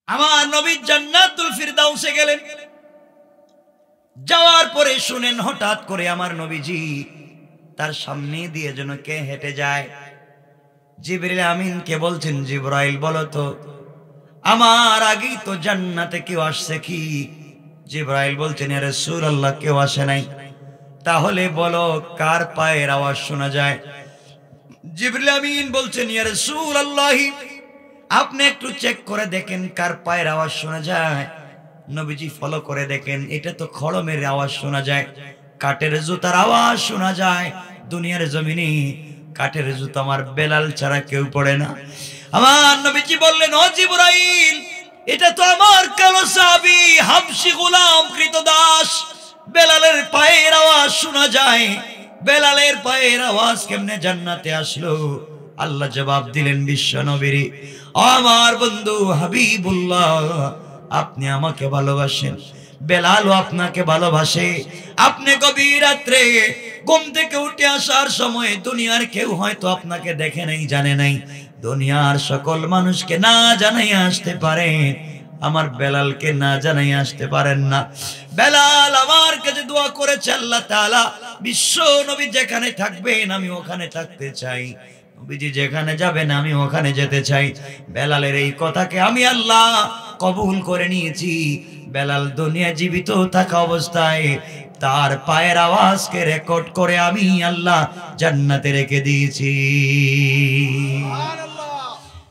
আমার নবী জান্নাতুল ফিরদাউসে গেলেন। যাওয়ার পরে শুনেন হঠাৎ করে আমার নবীজি তার সামনে দিয়ে যেন কে হেঁটে যায়। জিবরিল আমিনকে বলছেন, জিবরাইল বলো তো আমার আগেই তো জান্নাতে কেউ আসছে কি? জিবরাইল বলছেন, ইয়া রাসূলুল্লাহ কেউ আসে নাই। তাহলে বলো কার পায়ের আওয়াজ শোনা যায়? জিবরিল আমিন বলছেন, ইয়া রাসূলুল্লাহ আপনি একটু চেক করে দেখেন কার পায়ের আওয়াজ শোনা যায়। নবীজি ফলো করে দেখেন, এটা তো খড়মের আওয়াজ শোনা যায়, কাঠের জুতার আওয়াজ শোনা যায়। দুনিয়ার জমিনে কাঠের জুতা আমার বেলাল ছাড়া কেউ পড়ে না। আমার নবীজি বললেন, ও জিবরাইল এটা তো আমার কালো সাহাবী হাবশী গোলাম কৃতদাস বেলালের পায়ের আওয়াজ শোনা যায়। বেলালের পায়ের আওয়াজ কেমনে জান্নাতে আসলো? আল্লাহ জবাব দিলেন বিশ্ব নবীর, আমার বন্ধু হাবিবুল্লাহ আপনি আমাকে ভালোবাসেন, বেলালও আপনাকে ভালোবাসে। আপনি গভীর রাত্রে ঘুম থেকে উঠে আসার সময় দুনিয়ার কেউ হয়তো আপনাকে দেখে নাই, জানে নাই। দুনিয়ার সকল মানুষকে না জানাই আসতে পারে, আমার বেলালকে না জানাই আসতে পারেন না। বেলাল আমার কাছে দোয়া করেছে, আল্লাহ তাআলা বিশ্ব নবী যেখানে থাকবেন আমি ওখানে থাকতে চাই, নবীজি যেখানে যাবেন আমি ওখানে যেতে চাই। বেলালের এই কথাকে আমি আল্লাহ কবুল করে নিয়েছি। বেলাল দুনিয়া জীবিত থাকা অবস্থায় তার পায়ের আওয়াজকে রেকর্ড করে আমি আল্লাহ জান্নাতে রেখে দিয়েছি।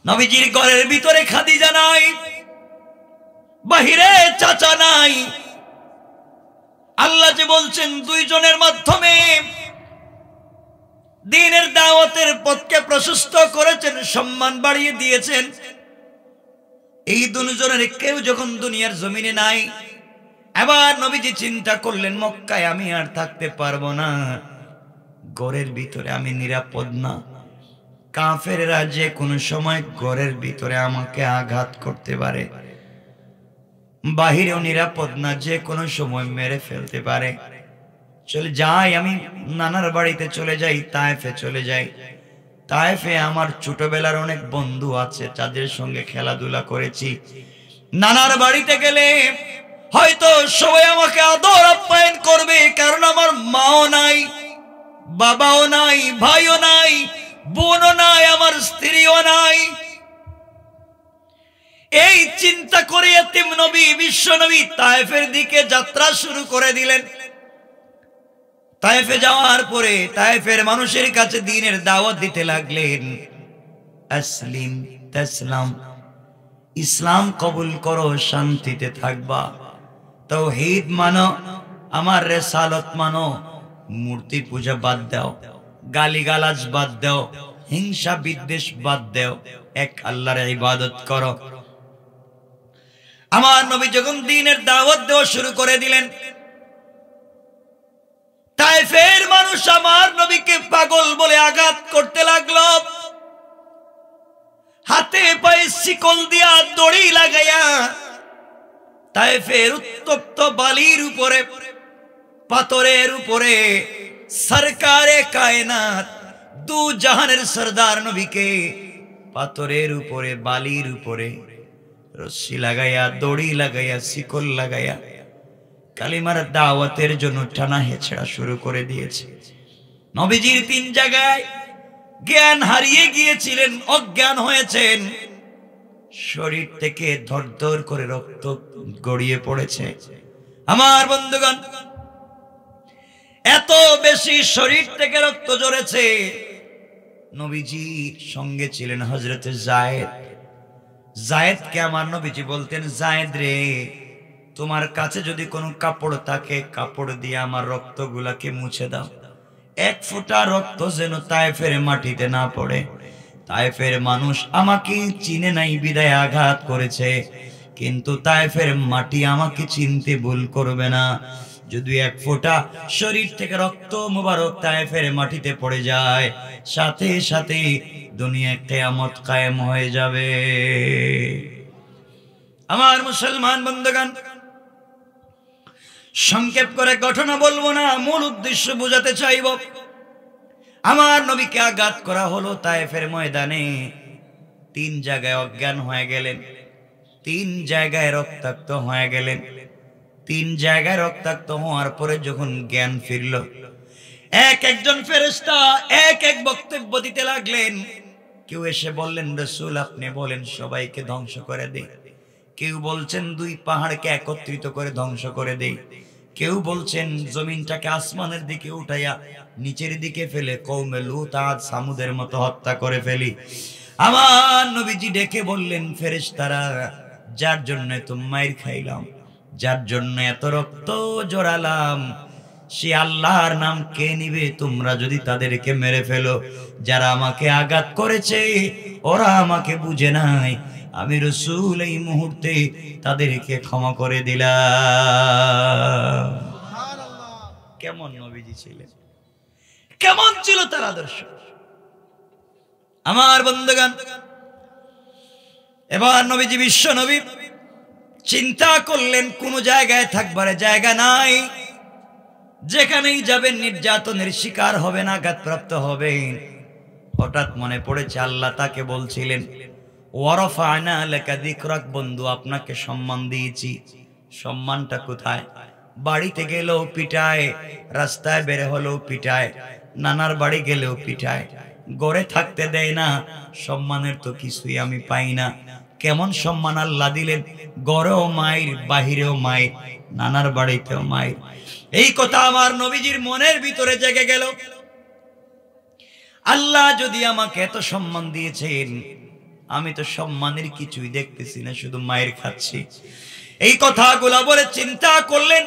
নবীজির ঘরের ভিতরে খাদিজা নাই, বাহিরে চাচা নাই। আল্লাহ যে বলছেন দুইজনের মাধ্যমে দ্বীনের দাওয়াতের পথকে প্রশস্ত করেছেন, সম্মান বাড়িয়ে দিয়েছেন। এই দুজনের কেউ যখন দুনিয়ার জমিনে নাই, এবার নবীজি চিন্তা করলেন মক্কায় আমি আর থাকতে পারবো না, ঘরের ভিতরে আমি নিরাপদ না। কাফেররা যে কোনো সময় ঘরের ভিতরে আমাকে আঘাত করতে পারে, বাহিরেও নিরাপদ না, যে কোনো সময় মেরে ফেলতে পারে। চলে যাই, আমি নানার বাড়িতে চলে যাই, তায়েফে চলে যাই। তায়েফে আমার ছোটবেলার অনেক বন্ধু আছে, যাদের সঙ্গে খেলাধুলা করেছি। নানার বাড়িতে গেলে হয়তো সবাই আমাকে আদর আপ্যায়ন করবে, কারণ আমার মাও নাই, বাবাও নাই, ভাইও নাই, বোনও নাই, আমার স্ত্রীও নাই। এই চিন্তা করে এতিম নবী বিশ্ব নবী তায়েফের দিকে যাত্রা শুরু করে দিলেন। তায়েফে যাওয়ার পরে তায়েফের মানুষের কাছে দ্বীনের দাওয়াত দিতে লাগলেন, আসলিম তাসলাম, ইসলাম কবুল করো, শান্তিতে থাকবা, তাওহীদ মানো, আমার রিসালাত মানো, মূর্তি পূজা বাদ দাও, গালিগালাজ বাদ দাও, হিংসা বিদ্বেষ বাদ দাও, এক আল্লাহর ইবাদত করো। আমার নবী যখন দ্বীনের দাওয়াত দেওয়া শুরু করে দিলেন, তায়েফের মানুষ আমার নবীকে পাগল বলে আঘাত করতে লাগলো। হাতে পায়ে শিকল দিয়া দড়ি লাগাইয়া তায়েফের উত্তপ্ত বালির উপরে, পাথরের উপরে সরকারে কায়নাত দু জাহানের সরদার নবীকে পাথরের উপরে, বালির উপরে রশি লাগাইয়া, দড়ি লাগাইয়া, শিকল লাগাইয়া কালিমার দাওয়াতের জন্য টানা হেঁচড়া শুরু করে দিয়েছে। নবীজির 3 জায়গায় জ্ঞান হারিয়ে গিয়েছিলেন, অজ্ঞান হয়েছেন, শরীর থেকে ধরধর করে রক্ত গড়িয়ে পড়েছে। আমার বন্ধুগণ, এত বেশি শরীর থেকে রক্ত ঝরেছে। নবীজির সঙ্গে ছিলেন হযরতে যায়েদ। যায়েদকে আমার নবীজি বলতেন, যায়েদ রে, তোমার কাছে যদি কোনো কাপড় থাকে, কাপড় দিয়ে আমার রক্তগুলাকে মুছে দাও, 1 ফোঁটা রক্ত যেন তায়েফের মাটিতে না পড়ে। তায়েফের মানুষ আমাকে চিনে নাই বিদায় আঘাত করেছে, কিন্তু তায়েফের মাটি আমাকে চিনতে ভুল করবে না। যদি 1 ফোঁটা শরীর থেকে রক্ত মুবারক তায়েফের মাটিতে পড়ে যায়, সাথে সাথে দুনিয়া কিয়ামত কায়েম হয়ে যাবে। আমার মুসলমান বন্ধুগণ, সংক্ষেপ করে ঘটনা বলবো না, মূল উদ্দেশ্য বোঝাতে চাইব। আমার নবীকে আঘাত করা হলো তায়েফের ময়দানে, 3 জায়গায় অজ্ঞান হয়ে গেলেন। তিন জায়গায় রক্তাক্ত হয়ে গেলেন। তিন জায়গায় রক্তাক্ত হওয়ার পরে যখন জ্ঞান ফিরল, একজন ফেরেশতা এক বক্তব্য দিতে লাগলেন। কেউ এসে বললেন, রাসূল আপনি বলেন সবাইকে ধ্বংস করে দেই। কেউ বলছেন দুই পাহাড়কে একত্রিত করে ধ্বংস করে দেই। কেউ বলছেন জমিনটাকে আসমানের দিকে উঠাইয়া নিচের দিকে ফেলে কওমে লূত আদ সামুদের মতো হত্যা করে ফেলি। আমার নবীজি ডেকে বললেন, ফেরেশতারা, যার জন্য এত মাইর খাইলাম, যার জন্য এত রক্ত জড়ালাম, সে আল্লাহর নাম কে নিবে তোমরা যদি তাদেরকে মেরে ফেলো? যারা আমাকে আঘাত করেছে ওরা আমাকে বুঝে নাই, আমি রাসূল এই মুহূর্তে তাদেরকে ক্ষমা করে দিলাম। কেমন নবীজি ছিলেন, কেমন ছিল তার আদর্শ! আমার বন্ধুগণ, এবার নবীজি বিশ্ব নবী চিন্তা করলেন কোন জায়গায় থাকবার জায়গা নাই, যেখানেই যাবেন নির্যাতনের শিকার হবেন, আঘাতপ্রাপ্ত হবেন। হঠাৎ মনে পড়েছে আল্লাহ তাকে বলছিলেন, ওয়ারাফা'না লাকা যিকরাক, বন্ধু আপনাকে সম্মান দিয়েছি। সম্মানটা কোথায়? বাড়িতে গেলেও পিটায়, রাস্তায় বের হলেও পিটায়, নানার বাড়ি গেলেও পিটায়, ঘরে থাকতে দেয় না। সম্মানের তো কিছুই আমি পাই না। কেমন সম্মান আল্লাহ দিলেন! ঘরেও মায়ের, বাহিরেও মায়ের, নানার বাড়িতেও মায়ের। এই কথা আমার নবীজির মনের ভিতরে জেগে গেল। আল্লাহ যদি আমাকে এত সম্মান দিয়েছেন, আমি তো সম্মানের কিছুই দেখতেছি না, শুধু মায়ের খাচ্ছি। এই কথাগুলা বলে চিন্তা করলেন,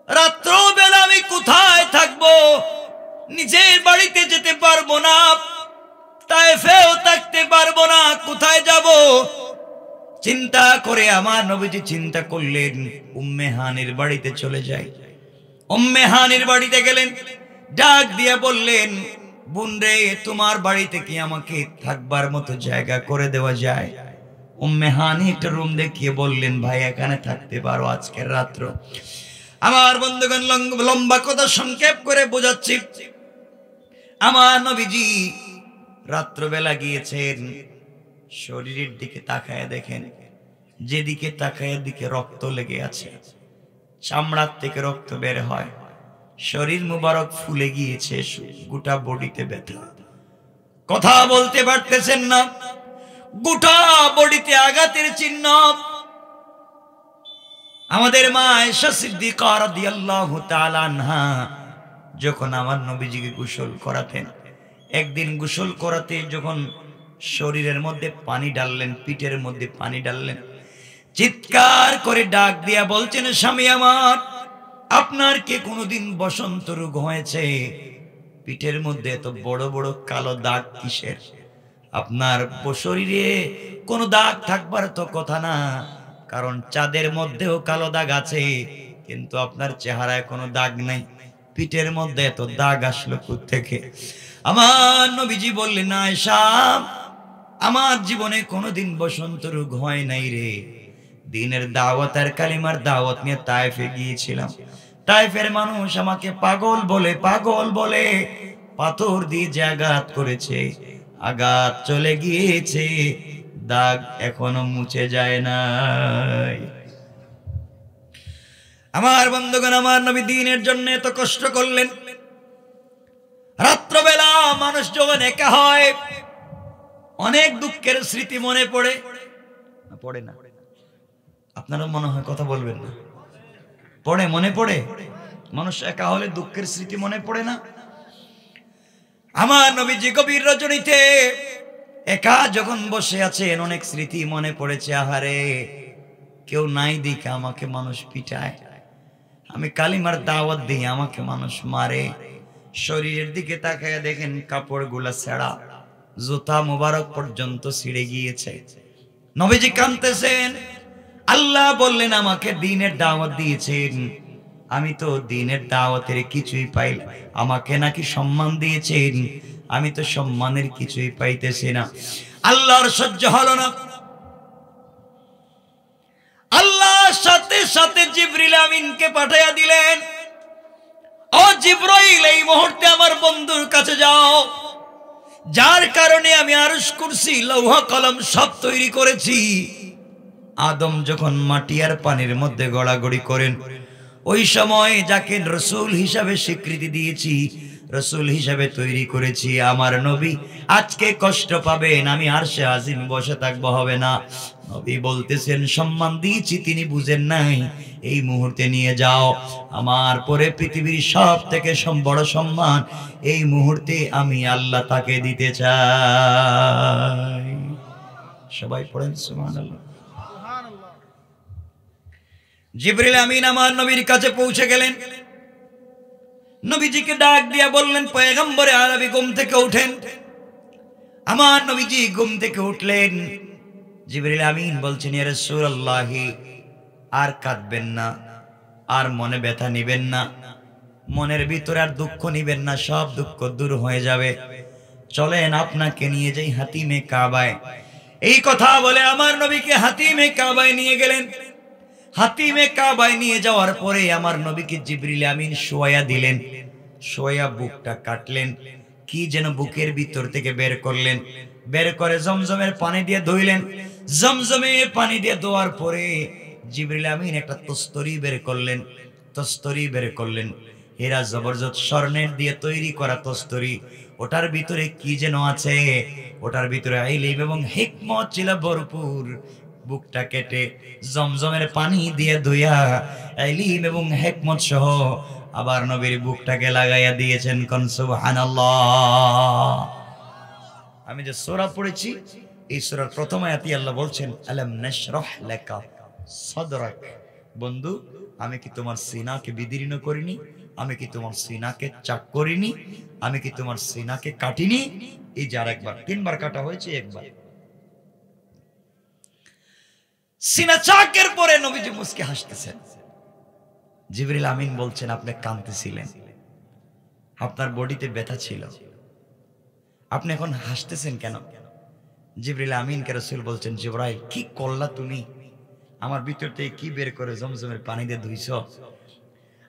রাত্রবেলা আমি কোথায় থাকবো? নিজের বাড়িতে যেতে পারবো না, তায়েফেও থাকতে পারবো না, কোথায় যাব? চিন্তা করে আমার নবীজি চিন্তা করলেন, উম্মে হানির বাড়িতে চলে যাই। উম্মে হানির বাড়িতে গেলেন, ডাক দিয়ে বললেন, বোন রে, তোমার বাড়িতে কি আমাকে থাকবার মতো জায়গা করে দেওয়া যায়? উম্মে হানি একটা রুম দেখিয়ে বললেন, ভাই এখানে থাকতে পারো আজকের রাত্র। আমার বন্ধুগণ, লম্বা কথা সংক্ষেপ করে বোঝাচ্ছি। আমার নবীজি রাত্রবেলা গিয়েছেন, শরীরের দিকে তাকায় দেখেন, যেদিকে তাকায় দিকে রক্ত লেগে আছে, চামড়ার থেকে রক্ত বের হয়, শরীর মুবারক ফুলে গিয়েছে, গোটা বডিতে ব্যথা, কথা বলতে পারতেছেন না, গোটা বডিতে আঘাতের চিহ্ন। আমাদের মা আয়েশা সিদ্দিকা রাদিয়াল্লাহু তাআলা আনহা যখন আমার নবীজিকে গোসল করাতেন, একদিন গোসল করাতে যখন শরীরের মধ্যে পানি ডাললেন, পিঠের মধ্যে পানি ডাললেন, চিৎকার করে ডাক দিয়া বলছেন, স্বামী আমার, আপনার কি কোনোদিন বসন্ত রোগ হয়েছে? পিঠের মধ্যে এত বড় বড় কালো দাগ কিসের? আপনার শরীরে কোনো দাগ থাকবার তো কথা না, কারণ চাঁদের মধ্যেও কালো দাগ আছে, কিন্তু আপনার চেহারায় কোনো দাগ নাই, পিঠের মধ্যে এত দাগ আসলো কোত্থেকে? আমার নবীজি বললেন, আয়েশা, আমার জীবনে কোনোদিন বসন্ত রোগ হয় নাই রে। দিনের দাওয়াত আর কালিমার দাওয়াত নিয়ে তায়েফে গিয়েছিলাম, তায়েফের মানুষ আমাকে পাগল বলে, পাগল বলে, পাথর দিয়ে যে আঘাত করেছে, আঘাত চলে গিয়েছে, দাগ এখনো মুছে যায় নাই। আমার বন্ধুগণ, আমার নবী দ্বীনের জন্য এত কষ্ট করলেন। রাত্রবেলা মানুষ যখন একা হয়, অনেক দুঃখের স্মৃতি মনে পড়ে, পড়ে না? আপনারা মনে হয় কথা বলবেন না, পড়ে, মনে পড়ে? মানুষ একা হলে দুঃখের স্মৃতি মনে পড়ে না? আমার নবীজি গভীর রজনীতে একা যখন বসে আছেন, অনেক স্মৃতি মনে পড়েছে। আহারে, কেউ নাই দিকে আমাকে মানুষ পিটায়, আমি কালিমার দাওয়াত দিই আমাকে মানুষ মারে, শরীরের দিকে তাকায় দেখেন কাপড়গুলা ছেঁড়া, জুতা মুবারক পর্যন্ত ছিঁড়ে গিয়েছে। নবীজি কাঁদতেছেন। আল্লাহ বললেন, আমাকে দ্বীনের দাওয়াত দিয়েছেন, আমি তো দ্বীনের দাওয়াতের কিছুই পাই, আমাকে নাকি সম্মান দিয়েছেন, আমি তো সম্মানের কিছুই পাইতেছি না। আল্লাহর সহ্য হলো না। আল্লাহ সাথে সাথে জিবরিল আমিনকে পাঠাইয়া দিলেন, ও জিবরাইল, এই মুহূর্তে আমার বন্ধুর কাছে যাও, যার কারণে আমি আরশ কুরসি লৌহ কলম সব তৈরি করেছি, আদম যখন মাটি আর পানির মধ্যে গড়াগড়ি করেন, ওই সময় যাকে রসুল হিসাবে স্বীকৃতি দিয়েছি, রসুল হিসাবে তৈরি করেছি, আমার নবী আজকে কষ্ট পাবেন, আমি আরশে আজিম বসে থাকবো, হবে না। নবী বলতেছেন সম্মান দিয়েছি, তিনি বুঝেন নাই, এই মুহূর্তে নিয়ে যাও, আমার পরে পৃথিবীর সব থেকে বড় সম্মান এই মুহূর্তে আমি আল্লাহ তাকে দিতে চাই। সবাই পড়েন সুবহানাল্লাহ। জিবরিল আমিন আমার নবীর কাছে পৌঁছে গেলেন, নবীজিকে ডাক দিয়া বললেন, পয়গম্বরে আরবি ঘুম থেকে উঠেন। আমার নবীজি ঘুম থেকে উঠলেন। জিবরিল আমিন বলছেন, ইয়া রাসূলুল্লাহ, আর কাঁদবেন না, আর মনে ব্যথা নিবেন না, মনের ভিতরে আর দুঃখ নিবেন না, সব দুঃখ দূর হয়ে যাবে, চলেন আপনাকে নিয়ে যাই হাতিমে কাবায়। এই কথা বলে আমার নবীকে হাতিমে কাবায় নিয়ে গেলেন। হাতিমে কাবায় নিয়ে যাওয়ার পরে আমার নবীকে জিবরিল আমিন শোয়া দিলেন, শোয়া বুকটা কাটলেন, কি যেন বুকের ভিতর থেকে বের করলেন, বের করে জমজমের পানি দিয়ে ধুইলেন। জমজমের পানি দিয়ে ধোয়ার পরে জিবরিল আমিন একটা তস্তরি বের করলেন, তস্তরি বের করলেন, হীরা জবরদস্ত স্বর্ণের দিয়ে তৈরি করা তস্তরি। ওটার ভিতরে কি যেন আছে, ওটার ভিতরে ইলম এবং হিকমত ছিল ভরপুর। বুকটা কেটে জমজমের পানি দিয়ে ধুইয়া ইলম এবং হিকমত সহ আবার নবীর বুকটাকে লাগাইয়া দিয়েছেন। কোন সুবহানাল্লাহ। আমি যে সূরা পড়েছি, এই সূরার প্রথম আয়াতে আল্লাহ বলছেন, আলাম নাশরাহ লাকা সাদরাক। বন্ধু, আমি কি তোমার সিনাকে বিদীর্ণ করিনি? আমি কি তোমার সিনাকে চাক করিনি? আমি কি তোমার সিনাকে কাটিনি? এই যে আরেকবার, তিনবার কাটা হয়েছে, একবার। সিনা চাকের পরে নবীজি মুস্কে হাসতেছেন। জিবরিল আমিন বলছেন, আপনি কাঁদতেছিলেন, আপনার বডিতে ব্যথা ছিল, আপনি এখন হাসতেছেন কেন? জিবরিল আমিনকে রাসূল বলছেন, জিবরাইল, কি করলা তুমি? আমার ভিতর থেকে কি বের করে জমজমের পানি দিয়ে ধুইছো,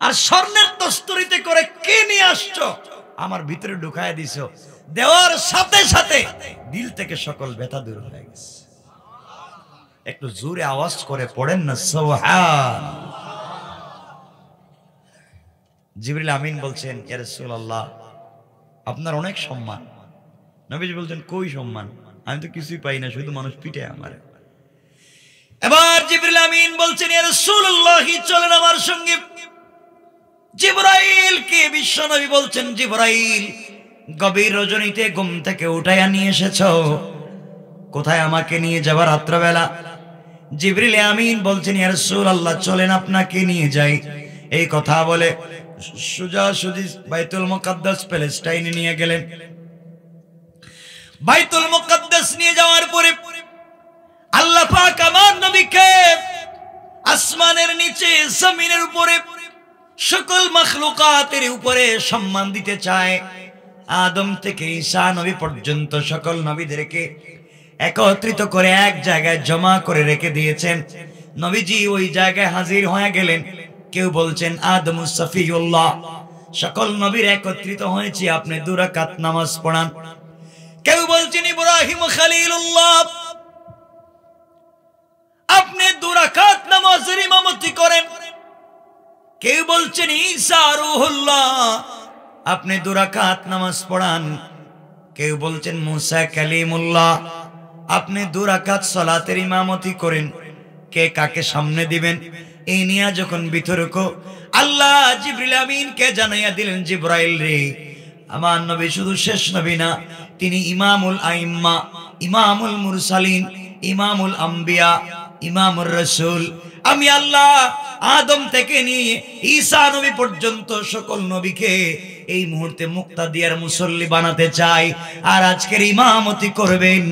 আর স্বর্ণের তস্তরিতে করে কি নিয়ে আসছো, আমার ভিতরে ঢুকায় দিছো। দেওয়ার সাথে সাথে দিল থেকে সকল ব্যথা দূর হয়ে গেছে। একটু জোরে আওয়াজ করে পড়েন না সুবহান। জিবরিল আমিন বলছেন, ইয়া রাসূলুল্লাহ, আপনার অনেক সম্মান। নবীজি বলছেন, কই সম্মান? আমি তো কিছুই পাই না, শুধু মানুষ পিটে আমারে। এবার জিবরিল আমিন বলছেন, ইয়া রাসূলুল্লাহ, চলেন আমার সঙ্গে। জিবরাইল কে বিশ্ব নবী বলছেন, জিবরাইল, গভীর রজনীতে ঘুম থেকে উঠাইয়া নিয়ে এসেছো, কোথায় আমাকে নিয়ে যাবার রাত্রবেলা? জিবরিল আমিন বলছেন, ইয়া রাসূলুল্লাহ, চলেন আপনাকে নিয়ে যাই। এই কথা বলে সোজাসুজি বাইতুল মুকাদ্দাস প্যালেস্টাইনে নিয়ে গেলেন। বাইতুল মুকাদ্দাস নিয়ে যাওয়ার পরে আল্লাহ পাক আমার নবীকে আসমানের নিচে, জমিনের উপরে, সকল মাখলুকাতের উপরে সম্মান দিতে চায়। আদম থেকে ঈসা নবী পর্যন্ত সকল নবীদেরকে একত্রিত করে এক জায়গায় জমা করে রেখে দিয়েছেন। নবীজি ওই জায়গায় হাজির হয়ে গেলেন। কেউ বলছেন আদমুস সফিউল্লাহ, সকল নবীর একত্রিত হয়েছে, আপনি 2 রাকাত নামাজ পড়ান। কেউ বলছেন ইব্রাহিম খলিলুল্লাহ, আপনি 2 রাকাত নামাজের ইমামতি করেন। কেউ বলছেন ঈসা রূহুল্লাহ, আপনি 2 রাকাত নামাজ পড়ান। কেউ বলছেন মুসা কালিমুল্লাহ, আপনি 2 রাকাত সালাতের ইমামতি করেন। কে কাকে সামনে দিবেন এই নিয়ে যখন বিতর্ক, আল্লাহ জিবরিল আমিনকে জানাইয়া দিলেন, জিবরাইল রে, আমার নবী শুধু শেষ নবী না, তিনি ইমামুল আইম্মা, ইমামুল মুরসালিন, ইমামুল আম্বিয়া, ইমামুর রাসূল। আমি আল্লাহ আদম থেকে নিয়ে ঈসা নবী পর্যন্ত সকল নবীকে এই মুহূর্তে মুক্তাদিয়ার মুসল্লি বানাতে চাই। আর আজকের ইমামতি করবেন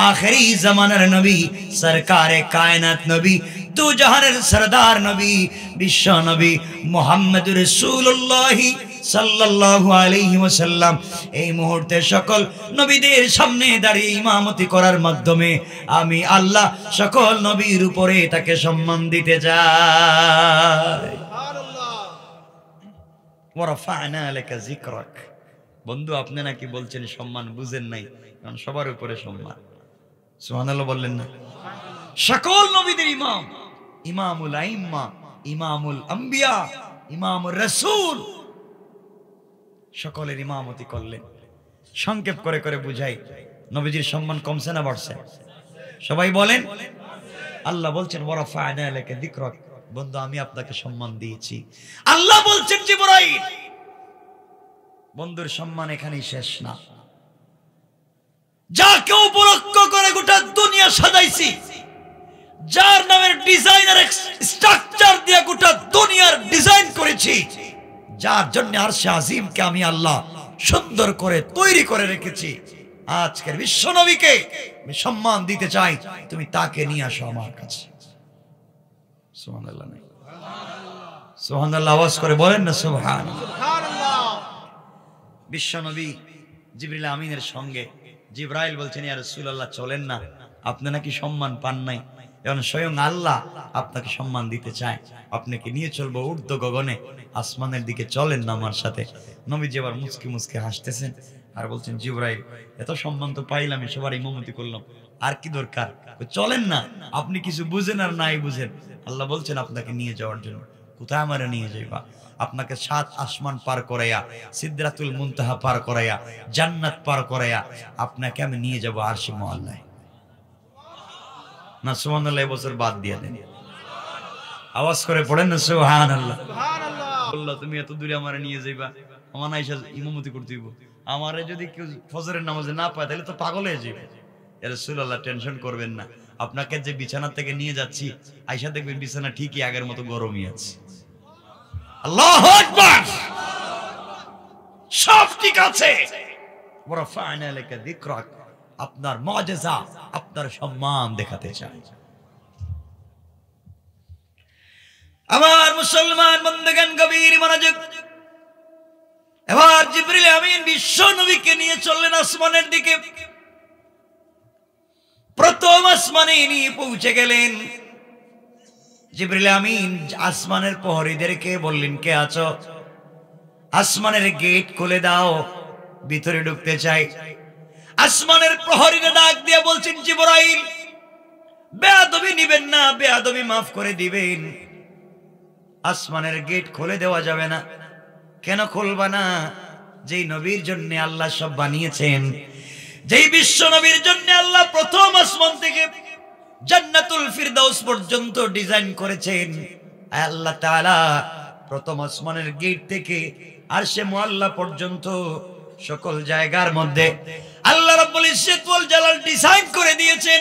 আখেরি জামানার নবী, সরকারে কায়নাত নবী, দু জাহানের সরদার নবী, বিশ্ব নবী মুহাম্মদুর রাসূলুল্লাহ সাল্লাল্লাহু আলাইহি ওয়াসাল্লাম। এই মুহূর্তে সকল নবীদের সামনে দাঁড়িয়ে ইমামতি করার মাধ্যমে আমি আল্লাহ সকল নবীর উপরে তাকে সম্মান দিতে চাই। ওয়ারাফা'না লাকা যিকরাক। বন্ধু, আপনি নাকি বলছেন সম্মান বুঝেন নাই, কারণ সবার উপরে সম্মান। সুবহানাল্লাহ বললেন না? সকল নবীদের ইমাম, ইমামুল আইম্মা, ইমামুল আম্বিয়া, ইমামুর রাসূল, সকলের ইমামতি করলেন। সংক্ষেপ করে করে বুঝাই, নবীজির সম্মান কমছে না বাড়ছে? সবাই বলেন। আল্লাহ বলছেন ওয়ারাফা'না লাকা যিকরাক, বন্ধু আমি আপনাকে সম্মান দিয়েছি। আল্লাহ বলছেন জিবরাইল, বন্ধুর সম্মান এখানেই শেষ না, যাকে উপলক্ষ করে গোটা দুনিয়া সাজাইছি, যার নামের ডিজাইনার স্ট্রাকচার দিয়ে গোটা দুনিয়ার ডিজাইন করেছি, যার জন্য আরশে আজিমকে আমি আল্লাহ সুন্দর করে তৈরি করে রেখেছি, আজকের বিশ্ব নবীকে আমি সম্মান দিতে চাই, তুমি তাকে নিয়ে আসো আমার কাছে। সুবহানাল্লাহ, সুবহানাল্লাহ আওয়াজ করে বলেন না সুবহানাল্লাহ। বিশ্ব নবী জিবরিল আমিনের সঙ্গে জিবরাইল বলছেন ইয়া রাসূলুল্লাহ চলেন না, আপনি নাকি সম্মান পান নাই, এখন স্বয়ং আল্লাহ আপনাকে সম্মান দিতে চায়, আপনাকে নিয়ে চলবো ঊর্ধ্ব গগনে, আসমানের দিকে চলেন না আমার সাথে। নবীজি আবার মুচকি মুচকি হাসতেছেন আর বলছেন জিবরাইল এত সম্মান তো পাইলাম, সবার ইমামতি করলাম, আর কি দরকার, চলেন না, আপনি কিছু বুঝেন আর নাই বুঝেন, আল্লাহ বলছেন আপনাকে নিয়ে যাওয়ার জন্য। কোথায় আমারে নিয়ে যাইবা? আপনাকে 7 আসমান পার করাইয়া, সিদরাতুল মুনতাহা পার করাইয়া, জান্নাত পার করাইয়া আপনাকে আমি নিয়ে যাব আরশে মুআল্লায়। না সুবহানাল্লাহ বছর বাদ দিয়ে দেন, আওয়াজ করে পড়েন না সুবহানাল্লাহ। বললো তুমি এত দূরে আমারে নিয়ে যাইবা, আমার আয়েশা ইমামতি করতে হইব, আমারে যদি কেউ ফজরের নামাজে না পায় তাহলে তো পাগল হয়ে যাবে। ইয়া রাসূলুল্লাহ টেনশন করবেন না, আপনাকে যে বিছানা থেকে নিয়ে যাচ্ছি, আয়েশা দেখবেন বিছানা ঠিকই আগের মতো গরমই আছে। আল্লাহু আকবার, সব ঠিক আছে। ওয়ারাফা'না লাকা যিকরাক, আপনার মুআজিজা, আপনার সম্মান দেখাতে চাই। আমার মুসলমান বন্ধুগণ গভীর মনোযোগ, এবার জিবরিল আমিন বিশ্ব নবীকে নিয়ে চললেন আসমানের দিকে। প্রথম আসমানে নিয়ে পৌঁছে গেলেন। জিবরিল আমিন আসমানের প্রহরীদেরকে বললেন কে আছো, আসমানের গেট খুলে দাও, ভিতরে ঢুকতে চাই। আসমানের প্রহরীরা ডাক দিয়ে বলছেন জিবরাইল বেয়াদবি নিবেন না, বেয়াদবি মাফ করে দিবেন, আসমানের গেট খুলে দেওয়া যাবে না। কেন খুলবা না? যেই নবীর জন্য আল্লাহ সব বানিয়েছেন, যেই বিশ্ব নবীর জন্য আল্লাহ প্রথম আসমান থেকে জান্নাতুল ফিরদাউস পর্যন্ত ডিজাইন করেছেন, আল্লাহ তাআলা প্রথম আসমানের গেট থেকে আরশে মুআল্লা পর্যন্ত সকল জায়গার মধ্যে আল্লাহ রাব্বুল ইজ্জত ওয়াল জালাল ডিজাইন করে দিয়েছেন,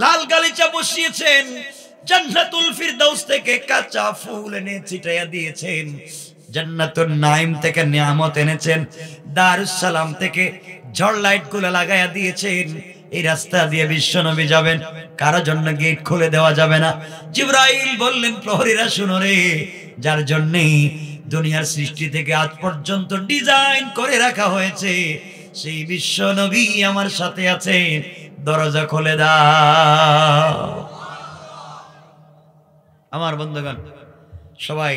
লাল গালিচা বসিয়েছেন, জান্নাতুল ফিরদাউস থেকে কাঁচা ফুল এনে ছিটাইয়া দিয়েছেন, জান্নাতুন নাঈম থেকে নিয়ামত এনেছেন, দারুস সালাম থেকে ঝড় লাইট গুলো লাগাইয়া দিয়েছেন। এই রাস্তা দিয়ে বিশ্ব নবী যাবেন, কারো জন্য গেট খুলে দেওয়া যাবে না। জিবরাইল বললেন প্রহরীরা শুনো রে, যার জন্য দুনিয়ার সৃষ্টি থেকে আজ পর্যন্ত ডিজাইন করে রাখা হয়েছে, সেই বিশ্ব নবী আমার সাথে আছে, দরজা খুলে দাও। আমার বন্ধুগণ সবাই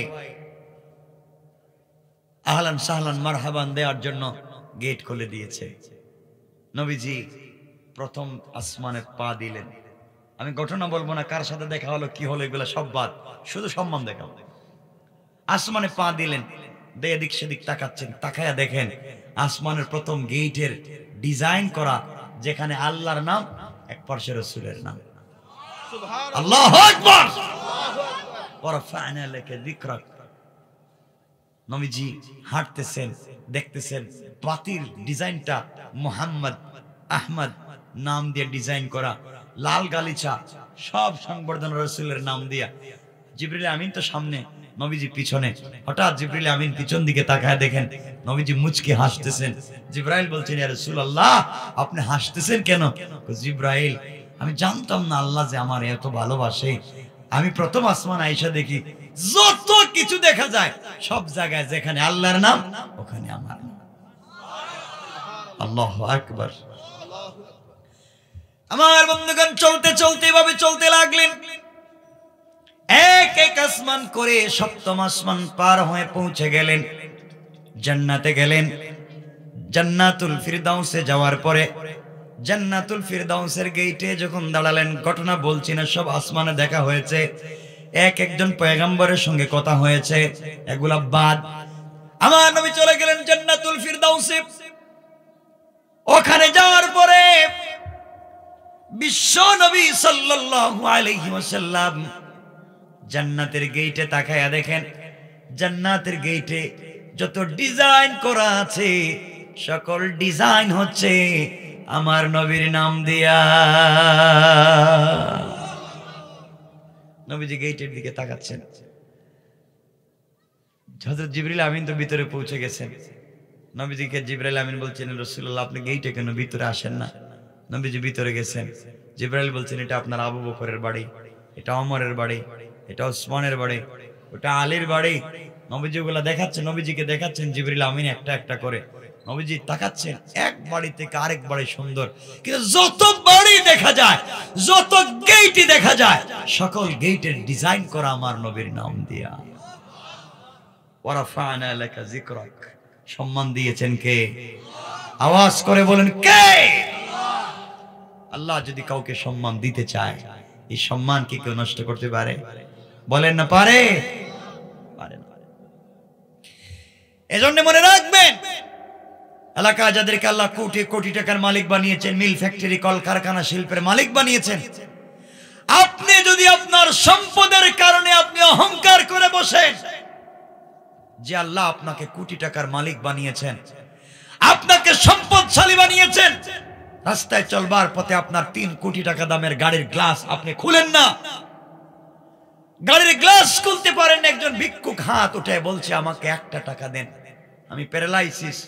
আহলান সাহলান মারহাবান দেওয়ার জন্য গেট খুলে দিয়েছে। নবীজি প্রথম আসমানে পা দিলেন। আমি ঘটনা বলবো না, কার সাথে দেখা হলো কি হলো এগুলো সব বাদ, শুধু সম্মান দেখাবো। আসমানে পা দিলেন, এদিক সেদিক তাকাচ্ছেন, তাকায়া দেখেন আসমানের প্রথম গেটের ডিজাইন করা, যেখানে আল্লাহর নাম, এক পাশে রাসূলের নাম। আল্লাহু আকবার। ওয়ারাফা'না লাকা যিকরাক। নবীজি হাঁটতেছেন, দেখতেছেন পাতির ডিজাইনটা মুহাম্মদ আহমদ নাম দিয়ে ডিজাইন করা, লাল গালিচা, সব সংবর্ধনা রাসূলের নাম দিয়া। জিবরিল আমিন তো সামনে, নবীজি পিছনে। হঠাৎ জিবরিল আমিন পিছন দিকে তাকায় দেখেন নবীজি মুচকি হাসতেছেন। জিবরাইল বলছেন ইয়া রাসূলুল্লাহ আপনি হাসতেছেন কেন? জিবরাইল আমি জানতাম না আল্লাহ যে আমার এত ভালোবাসে। আমি প্রথম আসমান আয়েশা দেখি, যত কিছু দেখা যায় সব জায়গায় যেখানে আল্লাহর নাম ওখানে আমার নাম। আল্লাহু আকবার। আমার বন্ধুগণ চলতে চলতে এভাবে চলতে লাগলেন, এক এক আসমান করে সপ্তম আসমান পার হয়ে পৌঁছে গেলেন, জান্নাতে গেলেন। জান্নাতুল ফিরদাউসে যাওয়ার পরে জান্নাতুল ফিরদাউসের গেটে যখন দাঁড়ালেন, ঘটনা বলছি না, সব আসমানে দেখা হয়েছে, এক একজন পয়গম্বরের সঙ্গে কথা হয়েছে, এগুলা বাদ। আমার নবী চলে গেলেন জান্নাতুল ফিরদাউসে। ওখানে যাওয়ার পরে বিশ্ব নবী সাল্লাল্লাহু আলাইহি ওয়াসাল্লাম জান্নাতের গেটে তাকায়া দেখেন, জান্নাতের গেটে যত ডিজাইন করা আছে সকল ডিজাইন হচ্ছে আমার নবীর নাম দিয়া। নবীজি গেটের দিকে তাকাচ্ছেন। হযরত জিবরিল আমিন তো ভিতরে পৌঁছে গেছেন। নবীজিকে জিবরাইল আমিন বলছেন, রাসূলুল্লাহ আপনি গেটে কেন ভিতরে আসেন না? নবীজি ভিতরে গেছেন। জিবরাইল বলছেন, এটা আপনার আবু বকরের বাড়ি, এটা ওমরের বাড়ি, এটা ওসমানের বাড়ি, ওটা আলীর বাড়ি। নবীজি ওগুলা দেখাচ্ছেন, নবীজিকে দেখাচ্ছেন জিবরিল আমিন একটা একটা করে। নবীজি তাকাচ্ছেন, এক বাড়ি থেকে আরেক বাড়ি সুন্দর, কিন্তু যত বাড়ি দেখা যায়, যত গেটই দেখা যায়, সকল গেটের ডিজাইন করা আমার নবীর নাম দিয়া। ওয়ারাফা'না লাকা যিকরাক, সম্মান দিয়েছেন কে? আওয়াজ করে বলেন কে? আল্লাহ যদি কাউকে সম্মান দিতে চায়, এই সম্মান কি কেউ নষ্ট করতে পারে? বলেন না পারে? পারে না। এজন্য মনে রাখবেন, এলাকা যাদেরকে আল্লাহ কোটি কোটি টাকার মালিক বানিয়েছেন, মিল ফ্যাক্টরি কলকারখানা শিল্পের মালিক বানিয়েছেন, আপনি যদি আপনার সম্পদের কারণে আপনি অহংকার করে বসেন যে আল্লাহ আপনাকে কোটি টাকার মালিক বানিয়েছেন, আপনাকে সম্পদশালী বানিয়েছেন, রাস্তায় চলবার পথে আপনার 3 কোটি টাকা দামের গাড়ির গ্লাস আপনি খুলেন না, গাড়ির গ্লাস খুলতে পারেন না, একজন ভিক্ষুক হাত উঠে বলছে আমাকে 1টা টাকা দেন, আমি প্যারালাইসিস,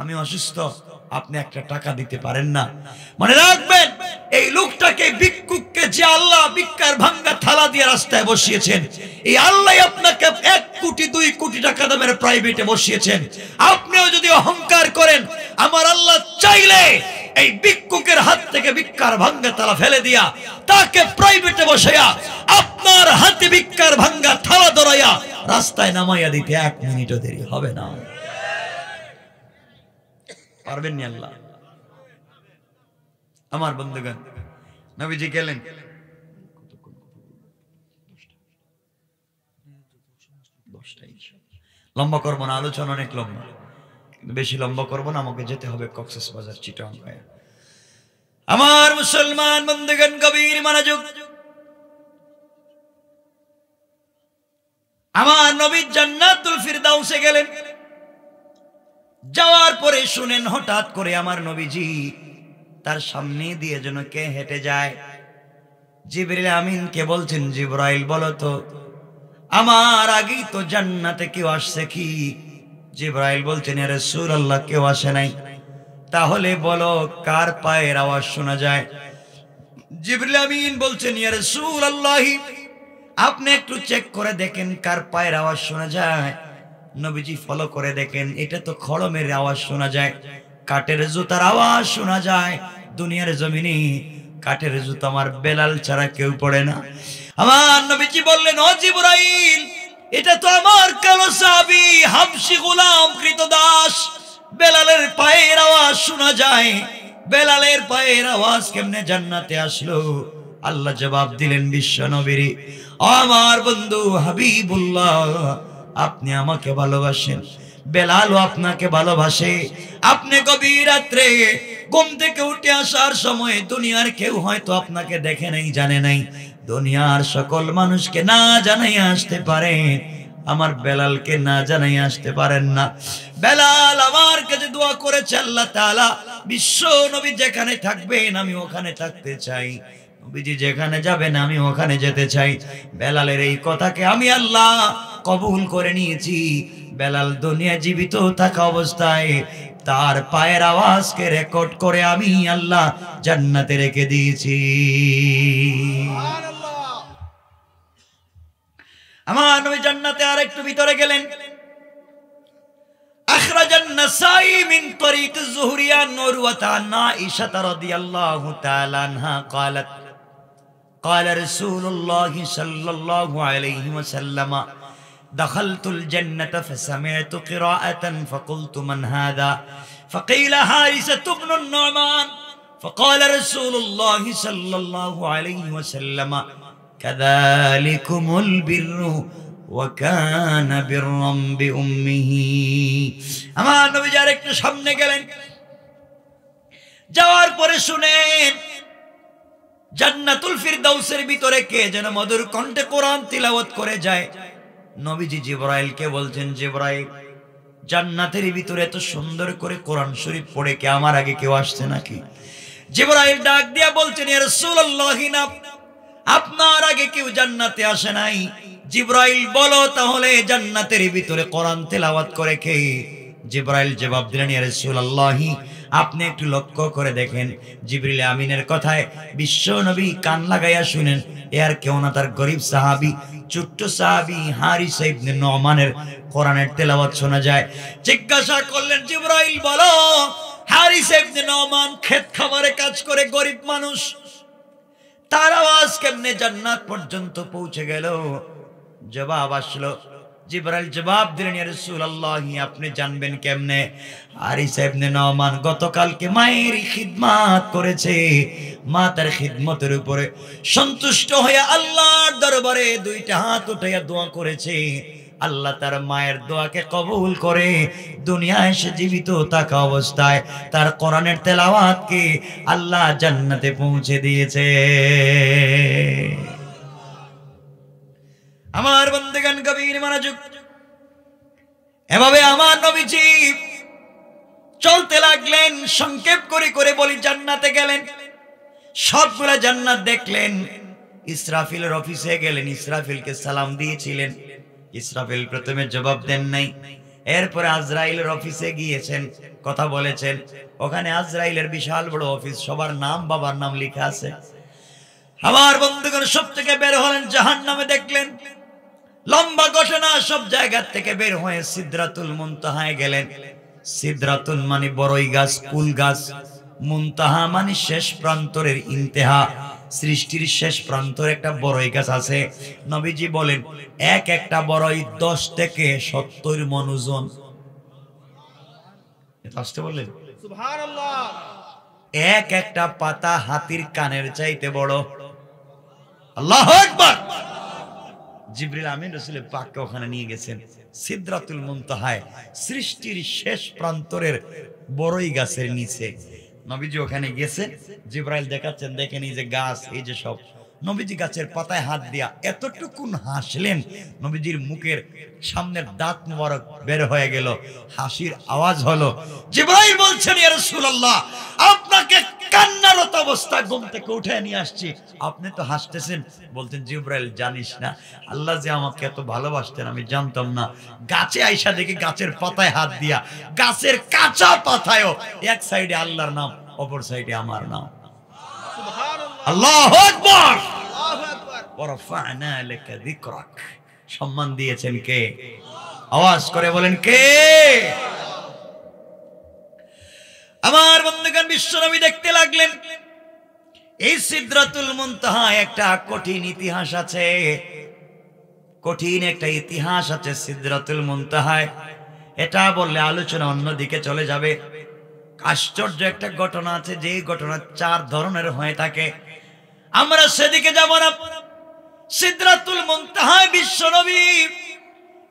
আমি অসুস্থ, আপনি 1টা টাকা দিতে পারেন না। মনে রাখবেন, এই লোকটাকে, ভিক্ষুককে যে আল্লাহ ভিক্ষার ভাঙ্গা থালা দিয়ে রাস্তায় বসিয়েছেন, এই আল্লাহ আপনাকে 1 কোটি 2 কোটি টাকা দামের প্রাইভেটে বসিয়েছেন। আপনিও যদি অহংকার করেন, আমার আল্লাহ চাইলে এই ভিক্ষুকের হাত থেকে ভিক্ষার ভাঙ্গা থালা ফেলে দিয়া তাকে প্রাইভেটে বসাইয়া আপনার হাতে ভিক্ষার ভাঙ্গা থালা ধরাইয়া রাস্তায় নামাইয়া দিতে 1 মিনিটও দেরি হবে না। পারবেন না আল্লাহ? আমার বন্ধুগণ, নবীজি গেলেন, লম্বা করবো না, আলোচনা অনেক লম্বা, কিন্তু বেশি লম্বা করবো না, আমাকে যেতে হবে কক্সবাজার, চিটাগাং। আমার মুসলমান বন্ধুগণ, গভীর মনোযোগ। আমার নবী জান্নাতুল ফিরদাউসে গেলেন। যাওয়ার পরে শুনেন, হঠাৎ করে আমার নবীজি তার সামনে দিয়ে যেন কে হেঁটে যায়। জিবরিল আমিনকে বলছেন, জিবরাইল বলো তো আমার আগেই তো জান্নাতে কেউ আসছে কি? জিবরাইল বলছেন, ইয়া রাসূলুল্লাহ কেউ আসে নাই। তাহলে বলো কার পায়ের আওয়াজ শোনা যায়? জিবরিল আমিন বলছেন, ইয়া রাসূলুল্লাহ আপনি একটু চেক করে দেখেন কার পায়ের আওয়াজ শোনা যায়। নবীজি ফলো করে দেখেন, এটা তো খড়মের আওয়াজ শোনা যায়, কাঠের জুতার আওয়াজ শোনা যায়। দুনিয়ার জমিনে কাঠের জুতা আমার বেলাল ছাড়া কেউ পড়ে না। আমার নবীজি বললেন, ও জিবরাইল, এটা তো আমার কালো সাহাবী হাবশী গোলাম কৃতদাস বেলালের পায়ের আওয়াজ শোনা যায়। বেলালের পায়ের আওয়াজ কেমনে জান্নাতে আসলো? আল্লাহ জবাব দিলেন বিশ্ব নবীর, আমার বন্ধু হাবিবুল্লাহ, আপনি আমাকে ভালোবাসেন, বেলালও আপনাকে ভালোবাসে। আপনি গভীর রাত্রে ঘুম থেকে উঠে আসার সময় দুনিয়ার কেউ হয়তো আপনাকে দেখে নাই, জানে নাই, দুনিয়ার সকল মানুষকে না জানাই আসতে পারে, আমার বেলালকে না জানাই আসতে পারেন না। বেলাল আমার কাছে দোয়া করেছে, আল্লাহ তাআলা বিশ্ব নবী যেখানে থাকবেন আমি ওখানে থাকতে চাই, নবীজি যেখানে যাবেন আমি ওখানে যেতে চাই। বেলালের এই কথাকে আমি আল্লাহ কবুল করে নিয়েছি। বেলাল দুনিয়া জীবিত থাকা অবস্থায় তার পায়ের আওয়াজকে রেকর্ড করে আমি আল্লাহ জান্নাতে রেখে দিয়েছি। আমার নবী জান্নাতে আর একটু ভিতরে গেলেন। আখরাজান নাসাই মিন তরিক যুহরিয়া নুরওয়াত আন আয়েশা রাদিয়াল্লাহু তাআলা আনহা قالت قال رسول الله صلى الله عليه وسلم دخلت الجنة فسمعت قراءة فقلت من هذا فقيل حارثة بن النعمان فقال رسول الله صلى الله عليه وسلم كذلكم البر وكان برا بأمه আমার নবী যার একটু সামনে গেলেন, যাওয়ার পরে শুনেন জান্নাতুল ফিরদাউসের ভিতরে কে যেন মধুর কণ্ঠে কোরআন তিলাওয়াত করে যায়। নবীজি জিবরাইলকে বলছেন, জিবরাইল, জান্নাতের ভিতরে এত সুন্দর করে কোরআন শরীফ পড়ে কে আমার আগে কেউ আসছে নাকি? জিবরাইল ডাক দিয়া বলছেন, ইয়া রাসূলুল্লাহ, না, আপনার আগে কেউ জান্নাতে আসে নাই। জিবরাইল, বলো তাহলে জান্নাতের ভিতরে কোরআন তেলাওয়াত করে কে? জিবরাইল জবাব দিলেন, ইয়া রাসূলুল্লাহ, আপনি একটু লক্ষ্য করে দেখেন। জিবরিল আমিনের কথায় বিশ্ব নবী কান লাগাইয়া শুনেন। এর কেউ না, তার গরিব সাহাবী, ছোট্ট সাহাবী হারিসা ইবনে নুমানের কোরআনের তেলাওয়াত শোনা যায়। জিজ্ঞাসা করলেন, জিবরাইল বলো, হারিসা ইবনে নুমান ক্ষেত খামারে কাজ করে, গরিব মানুষ, তার আওয়াজ কেমনে জান্নাত পর্যন্ত পৌঁছে গেল? জবাব আসলো, জিবরাইল জবাব দিলেন, ইয়া রাসূলুল্লাহ, আপনি জানবেন কেমনে? হারিসা ইবনে নুমান গতকালকে মায়ের খিদমত করেছে, মা তার খিদমতের উপরে সন্তুষ্ট হয়ে আল্লাহর দরবারে দুইটা হাত উঠাইয়া দোয়া করেছে। আল্লাহ তার মায়ের দোয়াকে কবুল করে দুনিয়ায় এসে জীবিত থাকা অবস্থায় তার কোরআনের তেলাওয়াতকে আল্লাহ জান্নাতে পৌঁছে দিয়েছে। আমার বন্দেগান গভীর মনোযোগ, এভাবে আমার নবীজি চলতে লাগলেন। সংক্ষেপ করে করে বলি, জান্নাতে গেলেন, সবগুলা জান্নাত দেখলেন। ইসরাফিলের অফিসে গেলেন, ইসরাফিলকে সালাম দিয়েছিলেন। ইসরাফিল প্রথমে জবাব দেন নাই। এরপরে আজরাইলের অফিসে গিয়েছেন, কথা বলেছেন। ওখানে আজরাইলের বিশাল বড় অফিস, সবার নাম বাবার নাম লেখা আছে। আমার বন্ধুগণ সব থেকে বের হলেন, জাহান্নামে দেখলেন। লম্বা ঘটনা, সব জায়গা থেকে বের হয়ে সিদরাতুল মুনতাহায় গেলেন। সিদরাতুল মানে বড়ই গাছ, কুল গাছ। মুনতাহা মানে শেষ প্রান্তরের ইন্তেহা, সৃষ্টির শেষ প্রান্তর একটা বড়ই গাছ আছে। নবীজি বলেন, এক একটা বড়ই 10 থেকে 70 মণ ওজন। আসতে বললেন সুবহানাল্লাহ। এক একটা পাতা হাতির কানের চাইতে বড়। আল্লাহু আকবার। জিবরিল আমিন রাসূলের পাককে ওখানে নিয়ে গেছেন সিদরাতুল মুনতাহায়, সৃষ্টির শেষ প্রান্তরের বড়ই গাছের নিচে। নবীজি ওখানে গেছেন, জিবরাইল দেখাচ্ছেন, দেখেন এই যে গাছ, এই যে সব। নবীজি গাছের পাতায় হাত দিয়া এতটুকুন হাসলেন, নবীজির মুখের সামনের দাঁত মোবারক বের হয়ে গেল, হাসির আওয়াজ হলো। জিবরাইল বলছেন, ইয়া রাসূলুল্লাহ, আপনাকে কান্নারত অবস্থায় ঘুম থেকে উঠে নিয়ে আসছি, আপনি তো হাসতেছেন। বলতেন, জিবরাইল, জানিস না আল্লাহ যে আমাকে এত ভালোবাসতেন আমি জানতাম না। গাছে আইসা দেখি গাছের পাতায় হাত দিয়া, গাছের কাঁচা পাতায়ও এক সাইডে আল্লাহর নাম, অপর সাইডে আমার নাম। আল্লাহু আকবার। ওয়ারফা'না লাকা যিকরাক। সম্মান দিয়েছেন কে? আওয়াজ করে বলেন কে? আমার বন্ধুগণ, বিশ্বনবী দেখতে লাগলেন এই সিদরাতুল মুনতাহা একটা কঠিন ইতিহাস আছে, কঠিন একটা ইতিহাস আছে সিদরাতুল মুনতাহায়। এটা বললে আলোচনা অন্যদিকে চলে যাবে। আশ্চর্য একটা ঘটনা আছে, যে ঘটনা 4 ধরনের হয়ে থাকে, আমরা সেদিকে যাব না। সিদরাতুল মুনতাহায় বিশ্বনবী,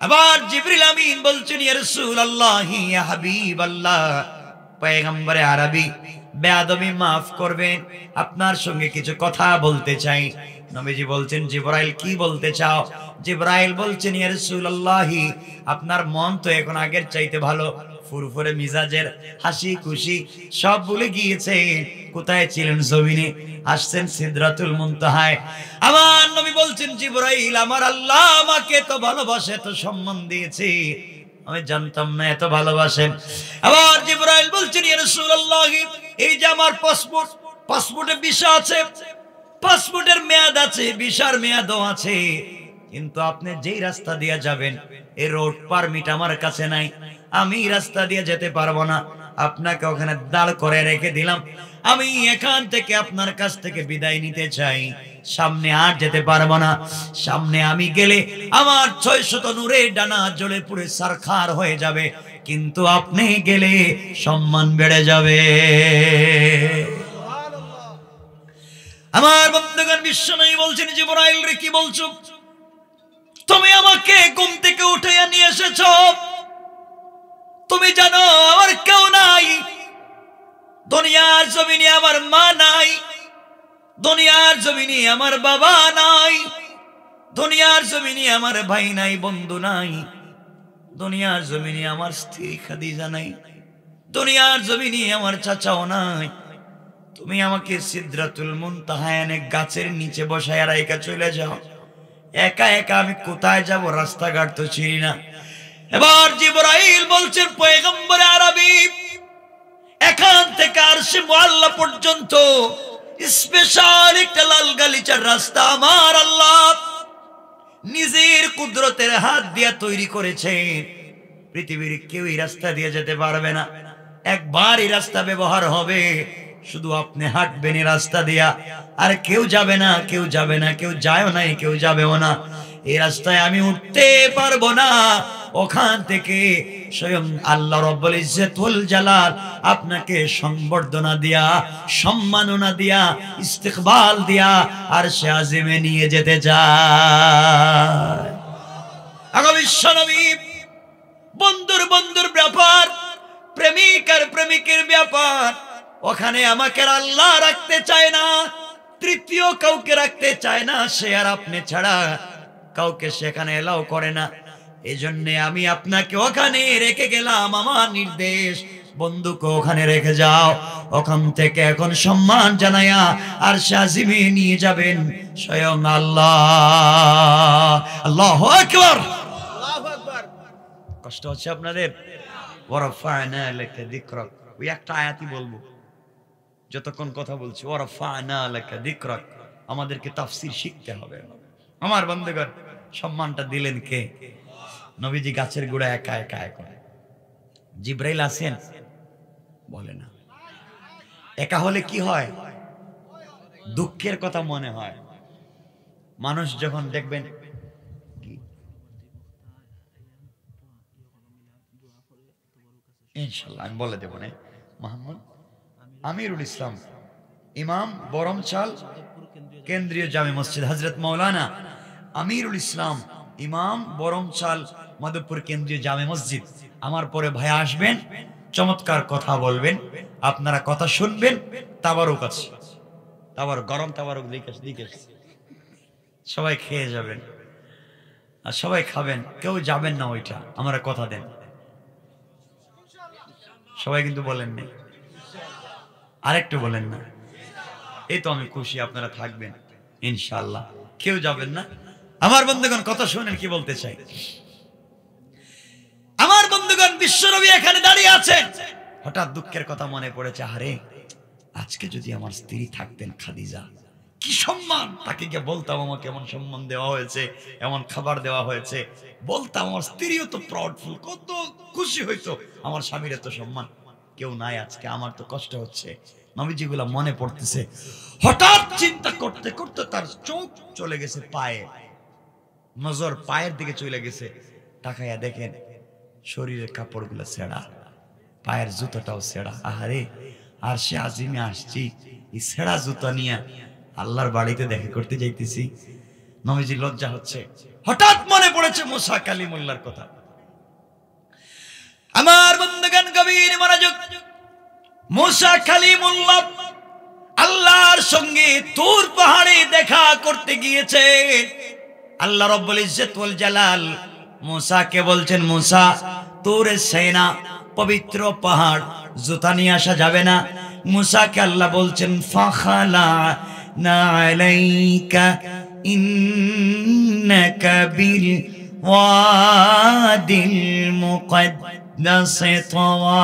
আবার জিবরিল আমিন বলছেন, ইয়া রাসূলুল্লাহ, ইয়া হাবিবাল্লাহ, পয়গম্বরে আরবি, বেয়াদবি মাফ করবেন, আপনার সঙ্গে কিছু কথা বলতে চাই। নবীজি বলছেন, জিবরাইল, কি বলতে চাও? জিবরাইল বলছেন, ইয়া রাসূলুল্লাহ, আপনার মন তো এখন আগের চাইতে ভালো, ফুরফুরে মিজাজের, হাসি খুশি সব ভুলে গিয়েছে। কোথায় ছিলেন? জমিনে। আসছেন সিদরাতুল মুনতাহায়। আমার নবী বলছেন, জিবরাইল, আমার আল্লাহ আমাকে তো ভালোবাসে, তো সম্মান দিয়েছে, আমি জানতাম না এত ভালোবাসেন। আবার জিবরাইল বলছেন, ইয়া রাসূলুল্লাহ, এই যে আমার পাসপোর্ট, পাসপোর্টে ভিসা আছে, পাসপোর্টের মেয়াদ আছে, ভিসার মেয়াদও আছে, কিন্তু আপনি যেই রাস্তা দিয়ে যাবেন এই রোড পারমিট আমার কাছে নাই, আমি রাস্তা দিয়ে যেতে পারবো না, আপনাকে ওখানে দাঁড় করে রেখে দিলাম, আমি এখান থেকে আপনার কাছ থেকে বিদায় নিতে চাই, সামনে আর যেতে পারবো না। সামনে আমি গেলে আমার 600 নূরের ডানা জ্বলে পুড়ে সারখার হয়ে যাবে, কিন্তু আপনি গেলে সম্মান বেড়ে যাবে। আমার বন্ধুগণ, বিশ্বনবী বলছেন, জিবরাইল রে কি বলছো? তুমি আমাকে ঘুম থেকে উঠাইয়া নিয়ে এসেছো। তুমি জানো আমার কেউ নাই, দুনিয়ার জমিনে আমার মা নাই, দুনিয়ার জমিনে আমার বাবা নাই, দুনিয়ার জমিনে আমার ভাই নাই, বন্ধু নাই, দুনিয়ার জমিনে আমার স্ত্রী খাদিজা নাই, দুনিয়ার জমিনে আমার চাচাও নাই। তুমি আমাকে সিদরাতুল মুনতাহায় এক গাছের নিচে বসায় রাইখা চলে যাও। একা একা আমি কোথায় যাব? রাস্তাঘাট তো চিনি না। এবার জিবরাইল বলছেন, পয়গম্বর আরবি, এখান থেকে আরশে মুআল্লা পর্যন্ত স্পেশাল একটা লাল গালিচার রাস্তা আমার আল্লাহ নিজের কুদরতের হাত দিয়ে তৈরি করেছে। পৃথিবীর কেউ এই রাস্তা দিয়ে যেতে পারবে না। একবার এই রাস্তা ব্যবহার হবে, শুধু আপনি হাঁটবেন এই রাস্তা দিয়া, আর কেউ যাবে না, কেউ যাবে না, কেউ যায়ও নাই, কেউ যাবেও না। এই রাস্তায় আমি উঠতে পারবো না। ওখান থেকে স্বয়ং আল্লাহ রাব্বুল ইজ্জত ওয়াল জালাল আপনাকে সংবর্ধনা দিয়া, সম্মাননা দিয়া, ইস্তিকবাল দিয়া আরশে আজিমে নিয়ে যেতে চায়। আগো বিশ্বনবী, বন্ধুর বন্ধুর ব্যাপার, প্রেমিক আর প্রেমিকের ব্যাপার, ওখানে আমাকে আল্লাহ রাখতে চায় না, তৃতীয় কাউকে রাখতে চায় না, সে আর আপনি ছাড়া কাউকে সেখানে এলাও করে না। এজন্য আমি আপনাকে ওখানে রেখে গেলাম, আমার নির্দেশ, বন্ধুকে ওখানে রেখে যাও। ওখান থেকে এখন সম্মান জানায়া আর শাজিমে নিয়ে যাবেন স্বয়ং আল্লাহ। আল্লাহু আকবার, আল্লাহু আকবার। কষ্ট হচ্ছে আপনাদের? ওয়ারাফা'না লাকা যিকরাক, ওই একটা আয়াতই বলবো যতক্ষণ কথা বলছি, ওয়ারাফা'না লাকা যিকরাক। আমাদেরকে তাফসীর শিখতে হবে। আমার বন্ধুগণ, সম্মানটা দিলেন কে? নবীজি গাছের গোড়া একা একা একা। জিবরাইল আছেন? বলে না। একা হলে কি হয়? দুঃখের কথা মনে হয়। মানুষ যখন দেখবেন, ইনশাআল্লাহ আমি বলে দেব না, মোহাম্মদ আমিরুল ইসলাম, ইমাম, বরমচাল কেন্দ্রীয় জামে মসজিদ, হযরত মাওলানা আমিরুল ইসলাম, ইমাম, বরমচাল মাধবপুর কেন্দ্রীয় জামে মসজিদ। আমার পরে ভাই আসবেন, চমৎকার কথা বলবেন, আপনারা কথা শুনবেন। তাবারুক আছে, তাবারুক, গরম তাবারুক দিকে সবাই খেয়ে যাবেন আর সবাই খাবেন, কেউ যাবেন না ওইটা, আমরা কথা দেন। সবাই কিন্তু বলেন না, আরেকটু বলেন না। এই তো আমি খুশি, আপনারা থাকবেন ইনশাআল্লাহ, কেউ যাবেন না। আমার বন্ধুগণ, কথা শুনেন কি বলতে চাই। আমার বন্ধুগণ, বিশ্বনবী এখানে দাঁড়িয়ে আছেন, হঠাৎ দুঃখের কথা মনে পড়েছে। আরে আজকে যদি আমার স্ত্রী থাকতেন খাদিজা, কি সম্মান, তাকে গিয়ে বলতাম আমাকে এমন সম্মান দেওয়া হয়েছে, এমন খাবার দেওয়া হয়েছে, বলতাম, আমার স্ত্রীও তো প্রাউডফুল, কত খুশি হইতো, আমার স্বামীর এত সম্মান। কেউ নাই আজকে, আমার তো কষ্ট হচ্ছে। নবীজিগুলা মনে পড়তেছে। হঠাৎ চিন্তা করতে করতে তার চোখ চলে গেছে পায়ে, নজর পায়ের দিকে চলে গেছে। তাকাইয়া দেখেন শরীরের কাপড়গুলো ছেঁড়া, পায়ের জুতোটাও ছেঁড়া। আহারে, আর সে আজিমে আসছি, এই ছেঁড়া জুতো নিয়ে আল্লাহর বাড়িতে দেখা করতে যাইতেছি। নবীজি লজ্জা হচ্ছে। হঠাৎ মনে পড়েছে মুসা কালিমুল্লাহর কথা। আমার বন্ধুগণ, গভীর মনোযোগ। মুসা কালিমুল্লাহ আল্লাহর সঙ্গে তুর পাহাড়ে দেখা করতে গিয়েছে। আল্লাহ রাব্বুল ইজ্জত ওয়াল জালাল মুসাকে বলছেন, মুসা, তুরের সেনা পবিত্র পাহাড়, জুতা নিয়ে আসা যাবে না। মুসাকে আল্লাহ বলছেন, ফাখালা না আলাইকা ইন্নাকা বিল ওয়াদিল মুকদ্দাস তাওয়া।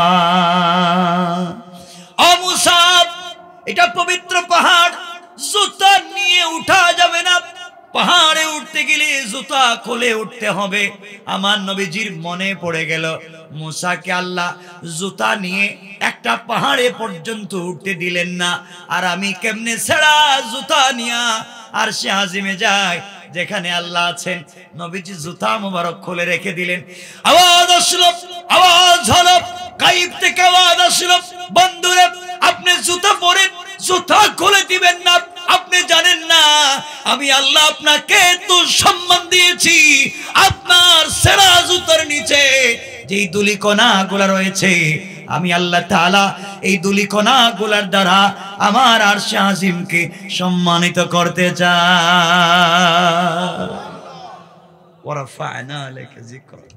ও মুসা, এটা পবিত্র পাহাড়, জুতা নিয়ে উঠা যাবে না। পাহাড়ে উঠতে গেলে জুতা খুলে উঠতে হবে। আমার নবীজির মনে পড়ে গেল, মুসাকে আল্লাহ জুতা নিয়ে একটা পাহাড়ে পর্যন্ত উঠতে দিলেন না, আর আমি কেমনে ছেঁড়া জুতা নিয়া আর সে আজিমে যায় যেখানে আল্লাহ আছেন। নবীজি জুতা মুবারক খুলে রেখে দিলেন। আওয়াজ আসলো, আওয়াজ হলো, গায়েব থেকে আওয়াজ আসলো, বন্ধুরে আপনি জুতা পরেন, জুতা খুলে দিবেন না। আপনি জানেন না আমি আল্লাহ আপনাকে তো সম্মান দিয়েছি, আপনার সেরা জুতার নিচে যেই ধূলিকণা গুলা রয়েছে আমি আল্লাহ তাআলা এই ধূলিকণা গুলার দ্বারা আমার আরশে আজিমকে সম্মানিত করতে চাই। ওয়ারাফা'না লাকা যিকরাক।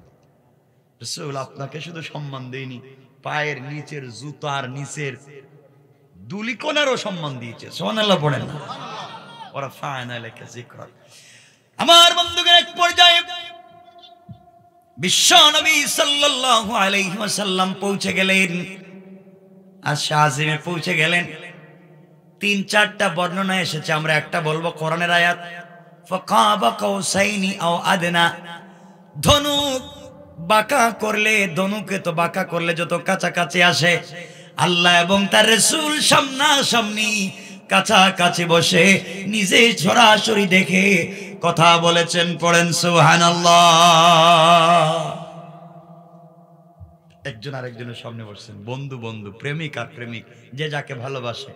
রাসূল আপনাকে শুধু সম্মান দেইনি, পায়ের নিচের জুতার নিচের ধূলিকণারও সম্মান দিয়েছে। সুবহানাল্লাহ পড়েন না। ওয়ারাফা'না লাকা যিকরাক। আমার বন্ধুগণ, এক পর্যায়ে বিশ্ব নবী সাল্লাল্লাহু আলাইহি ওয়াসাল্লাম পৌঁছে গেলেন, আরশে আজিমে পৌঁছে গেলেন। ৩-৪টা বর্ণনা এসেছে, আমরা একটা বলবো কোরআনের আয়াত, ফাকাবা কাউসাইনি আও আদনা। ধনুক বাঁকা করলে, ধনুকে তো বাঁকা করলে যত কাছাকাছি আসে, আল্লাহ এবং তার রাসূল সামনাসামনি কাছাকাছি বসে নিজে সরাসরি দেখে কথা বলেছেন। পড়েন সুবহানাল্লাহ। একজন আরেকজনের সামনে বসছেন, বন্ধু বন্ধু, প্রেমিক আর প্রেমিক, যে যাকে ভালোবাসে।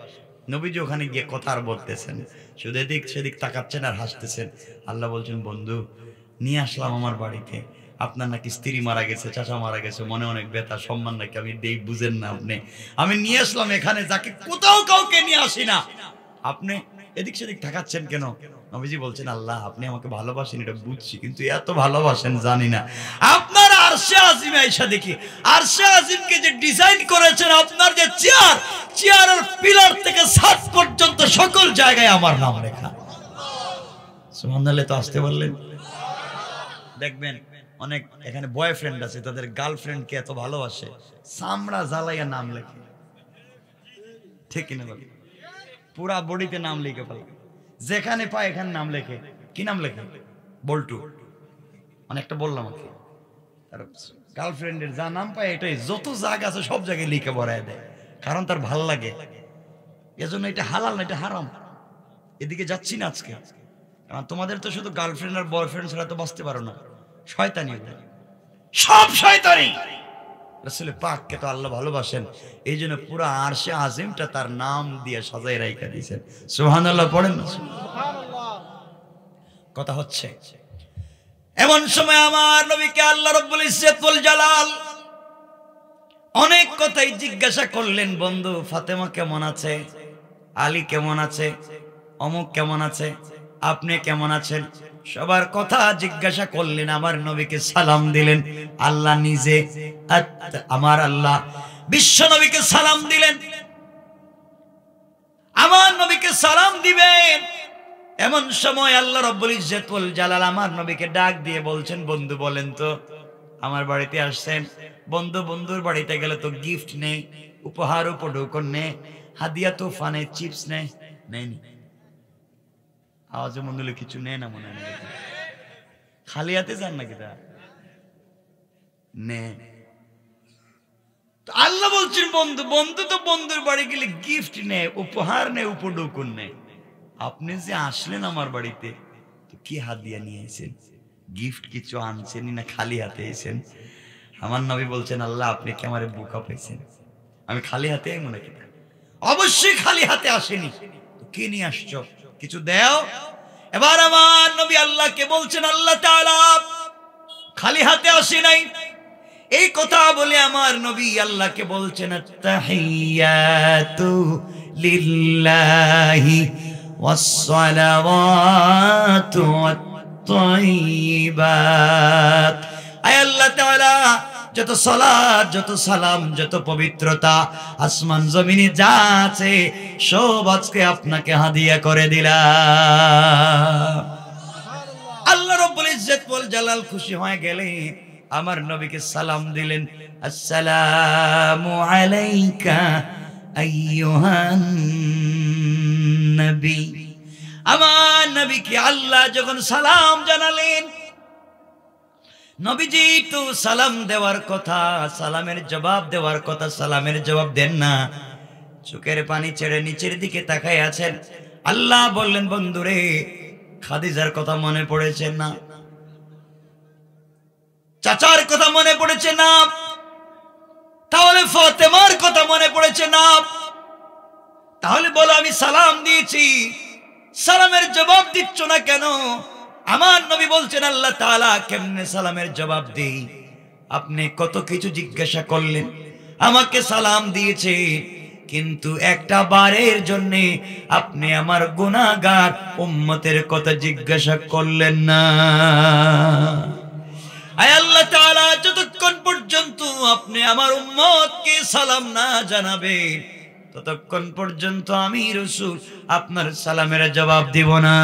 নবীজি ওখানে গিয়ে কথা আর বলতেছেন, শুধু এদিক সেদিক তাকাচ্ছেন আর হাসতেছেন। আল্লাহ বলছেন, বন্ধু নিয়ে আসলাম আমার বাড়িতে, আপনার নাকি স্ত্রী মারা গেছে, চাচা মারা গেছে, মনে অনেক ব্যথা, সম্মান নাকি আমি দেই, বুঝেন না আপনি। আমি নিয়ে আসলাম এখানে, যাকে কোথাও কাউকে নিয়ে আসি না, আপনি এদিক সেদিক তাকাচ্ছেন কেন? নবীজি বলছেন, আল্লাহ আপনি আমাকে ভালোবাসেন এটা বুঝছি, কিন্তু এত ভালোবাসেন জানি না। আপনার আরশে আজিমে আয়েশা দেখি, আরশে আজিমকে যে ডিজাইন করেছেন, আপনার যে চেয়ার, চেয়ারের পিলার থেকে ছাদ পর্যন্ত সকল জায়গায় আমার নাম লেখা। সুবহানাল্লাহ। তো আসতে বললেন। দেখবেন অনেক এখানে বয়ফ্রেন্ড আছে, তাদের গার্লফ্রেন্ডকে এত ভালোবাসে, চামড়া জ্বালাইয়া নাম লেখে, ঠিক কিনা বল? পুরা বডিতে নাম লিখে ফেলে, যেখানে পায় এখানে নাম লেখে। কি নাম লেখে? বল্টু। অনেকটা বললাম আর কি, গার্লফ্রেন্ডের যা নাম পায় এটাই যত জায়গা আছে সব জায়গায় লিখে ভরায় দেয়, কারণ তার ভাল লাগে। এজন্য এটা হালাল না, এটা হারাম। এদিকে যাচ্ছি না আজকে, কারণ তোমাদের তো শুধু গার্লফ্রেন্ড আর বয়ফ্রেন্ড ছাড়া তো বাঁচতে পারো না। শয়তানি, সব শয়তানি। রাসূল পাককে তো আল্লাহ ভালোবাসেন, এই জন্য পুরো আরশে আজিমটা তার নাম দিয়ে সাজায় রাইখা দিয়েছেন। সুবহানাল্লাহ পড়েন না। কথা হচ্ছে এমন সময় আমার নবীকে আল্লাহ রাব্বুল ইজ্জত ওয়াল জালাল অনেক কথাই জিজ্ঞাসা করলেন। বন্ধু ফাতেমা কেমন আছে, আলী কেমন আছে, অমুক কেমন আছে, আপনি কেমন আছেন, সবার কথা জিজ্ঞাসা করলেন। আমার নবীকে সালাম দিলেন। আল্লাহ নিজে, আমার আল্লাহ বিশ্ব নবীকে সালাম দিলেন। আমার নবীকে সালাম দিবেন এমন সময় আল্লাহ রাব্বুল ইজ্জত ওয়াল জালাল আমার নবীকে ডাক দিয়ে বলছেন, বন্ধু বলেন তো আমার বাড়িতে আসছেন, বন্ধু বন্ধুর বাড়িতে গেলে তো গিফট নেই, উপহার উপঢৌকন নেই, হাদিয়া তোফা নেই, চিপস নেই, নেয়নি। আওয়াজে মনে হলো কিছু নেই না, মনে হয় খালি হাতে যান নাকি তা নে। আল্লাহ বলছেন, বন্ধু বন্ধু তো বন্ধুর বাড়ি গেলে গিফট নেই, উপহার নেই, উপঢৌকন নেই। আপনি যে আসলেন আমার বাড়িতে, তো কি হাদিয়া নিয়ে এসেছেন? গিফট কিছু আনছেন না, খালি হাতে এসেছেন? আমার নবী বলছেন, আল্লাহ আপনি কি আমারে বোকা পেয়েছেন? আমি খালি হাতে মনে কি? অবশ্যই খালি হাতে আসেনি। তো কি নিয়ে আসছো? কিছু দেও। এবার আমার নবী আল্লাহকে বলছেন, আল্লাহ তাআলা খালি হাতে আসি নাই। এই কথা বলে আমার নবী আল্লাহকে বলছেন, আত-তাহিয়াতু লিল্লাহি ওয়াস-সালাওয়াতু ওয়াত-তাইয়্যিবাত। আয় আল্লাহ তাআলা যত সালাত, যত সালাম, যত পবিত্রতা আসমান জমিনে যা আছে সব আজকে আপনাকে হাদিয়া করে দিলাম। আল্লাহ রাব্বুল ইজ্জত ওয়াল জালাল খুশি হয়ে গেলেন, আমার নবীকে সালাম দিলেন, আসসালামু আলাইকা আইয়ুহান নবী। আমার নবীকে আল্লাহ যখন সালাম জানালেন, নবীজি তো সালাম দেওয়ার কথা, সালামের জবাব দেওয়ার কথা, সালামের জবাব দেন না, চোখের পানি ছেড়ে নিচের দিকে তাকায় আছেন। আল্লাহ বললেন, বন্ধুরে খাদিজার কথা মনে পড়েছে না? চাচার কথা মনে পড়েছে না? তাহলে ফাতেমার কথা মনে পড়েছে না? তাহলে বলো আমি সালাম দিয়েছি, সালামের জবাব দিচ্ছ না কেন? আমার নবী বলছেন আল্লাহ তাআলা কেমনে সালামের জবাব দেই? আপনি কত কিছু জিজ্ঞাসা করলেন, আমাকে সালাম দিয়েছে, কিন্তু একটা বারের জন্য আপনি আমার গুনাহগার উম্মতের কথা জিজ্ঞাসা করলেন না। আয় আল্লাহ তাআলা, যতক্ষণ পর্যন্ত আপনি আমার উম্মতকে সালাম না জানাবেন, ততক্ষণ পর্যন্ত আমি রাসূল আপনার সালামের জবাব দিব না।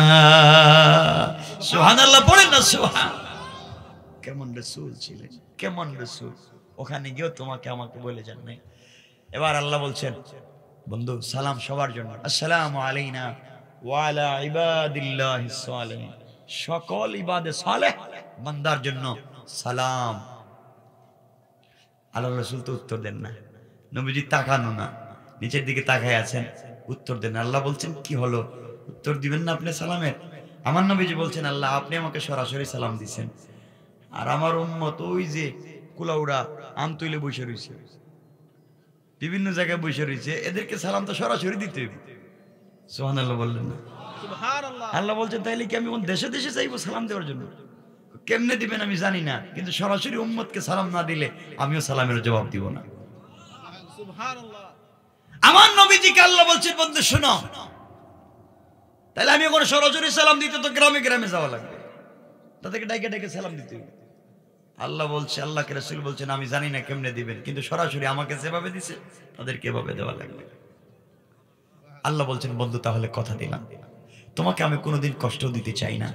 সুবহানাল্লাহ পড়েন না সুবহান। কেমন রাসূল ছিলেন, কেমন রাসূল! ওখানে গিয়েও তোমাকে আমাকে বলে যান নাই। এবার আল্লাহ বলছেন, বন্ধু সালাম সবার জন্য, আসসালামু আলাইনা ওয়া আলা ইবাদিল্লাহিস সালিহিন, সকল ইবাদে সালেহ বান্দার জন্য সালাম। আল্লাহ রাসূল তো উত্তর দেন না, নবীজি তাকানো না, নিচের দিকে তাকায় আছেন, উত্তর দেন। আল্লাহ বলছেন, কি হলো, উত্তর দিবেন না আপনি সালামের? আমার নবীজি বলছেন, আল্লাহ আপনি আমাকে সরাসরি সালাম দিছেন, আর আমার উম্মত ওই যে কুলাউড়া আম তুইলে বসে রয়েছে, বিভিন্ন জায়গায় বসে রয়েছে, এদেরকে সালাম তো সরাসরি দিতে হবে। সুবহানাল্লাহ বললেন না? সুবহানাল্লাহ। আল্লাহ বলছেন, তাইলে কি আমি দেশে দেশে চাইবো সালাম দেওয়ার জন্য? কেমনে দিবেন আমি জানি না, কিন্তু সরাসরি উম্মতকে সালাম না দিলে আমিও সালামের জবাব দিব না। সুবহানাল্লাহ। আমার নবীজিকে আল্লাহ বলছেন, বন্ধু শোনো, তাহলে আমি ওখানে সরাসরি সালাম দিতে তো গ্রামে গ্রামে যাওয়া লাগবে, তাদেরকে ডাইকে ডাইকে সালাম দিতে হবে। আল্লাহ বলছে, আল্লাহকে রাসূল বলছেন, আমি জানি না কেমনে দিবেন, কিন্তু সরাসরি আমাকে যেভাবে দিছে তাদেরকে এভাবে দেওয়া লাগবে। আল্লাহ বলছেন, বন্ধু তাহলে কথা দিলাম, তোমাকে আমি কোনোদিন কষ্ট দিতে চাই না,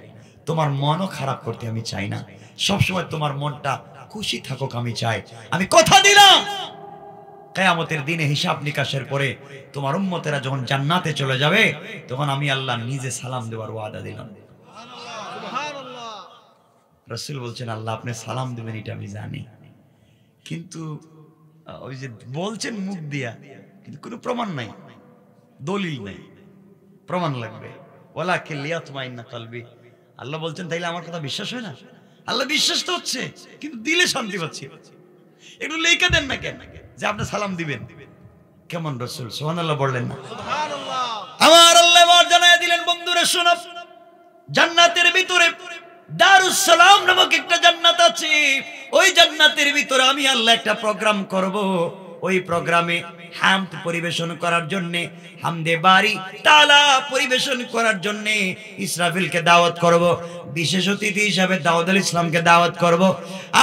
তোমার মনও খারাপ করতে আমি চাই না, সবসময় তোমার মনটা খুশি থাকুক আমি চাই। আমি কথা দিলাম, কিয়ামতের দিনে হিসাব নিকাশের পরে তোমার উম্মতেরা যখন জান্নাতে চলে যাবে, তখন আমি আল্লাহ নিজে সালাম দেওয়ার ওয়াদা দিলাম। সুবহানাল্লাহ। রাসূল বলছেন, আল্লাহ আপনি সালাম দিবেন এটা আমি জানি, কিন্তু ওই যে বলছেন মুখ দিয়া, কিন্তু কোনো প্রমাণ নাই, দলিল নাই, প্রমাণ লাগবে। ওয়ালাকিন লিয়াতমাইন্না কলবি। আল্লাহ বলছেন, তাইলে আমার কথা বিশ্বাস হয় না? আল্লাহ বিশ্বাস তো হচ্ছে, কিন্তু দিলে শান্তি পাচ্ছি। একটু লেখা দেন না কেন যে আপনি সালাম দিবেন? কেমন রাসূল! সুবহানাল্লাহ বললেন না? সুবহানাল্লাহ। আমার আল্লাহ এবার জানায় দিলেন, বন্ধুরা শোনো, জান্নাতের ভিতরে দারুস সালাম নামক একটা জান্নাত আছে। ওই জান্নাতের ভিতরে আমি আল্লাহ একটা প্রোগ্রাম করব। ওই প্রোগ্রামে হামদ পরিবেশন করার জন্য, হামদে বারি তাআলা পরিবেশন করার জন্য ইসরাফিলকে দাওয়াত করব, বিশেষ অতিথি হিসেবে দাউদ ইসলামকে দাওয়াত করব,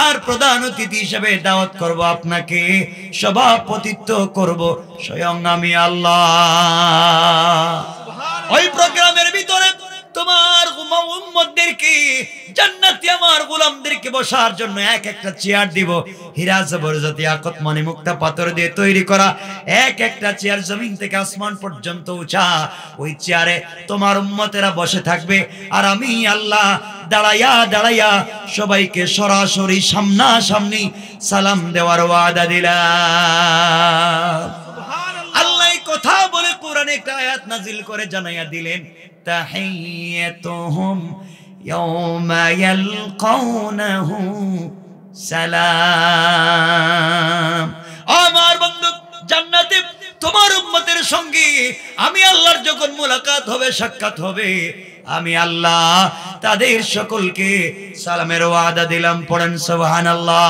আর প্রধান অতিথি হিসেবে দাওয়াত করব আপনাকে, সভাপতিত্ব করব স্বয়ং আমি আল্লাহ। ওই প্রোগ্রামের ভিতরে তোমার উম্মতদেরকে, জান্নাতি আমার গোলামদেরকে বসার জন্য এক একটা চেয়ার দিব, হীরা জবরদস্তি আকত মানে মুক্তা পাথর দিয়ে তৈরি করা এক একটা চেয়ার, জমিন থেকে আসমান পর্যন্ত উঁচা। ওই চেয়ারে তোমার উম্মতেরা বসে থাকবে, আর আমি আল্লাহ দাঁড়াইয়া দাঁড়াইয়া সবাইকে সরাসরি সামনাসামনি সালাম দেওয়ার ওয়াদা দিলাম। আল্লাহ কথা বলে কোরআনে একটা আয়াত নাজিল করে জানাইয়া দিলেন, তাহিয়াতুহুম ইয়াওমা ইয়ালকাউনাহু সালাম। আমার বন্ধু, জান্নাতে তোমার উম্মতের সঙ্গে আমি আল্লাহর যখন মুলাকাত হবে, সাক্ষাৎ হবে, আমি আল্লাহ তাদের সকলকে সালামের ওয়াদা দিলাম। পড়েন সুবহানাল্লাহ।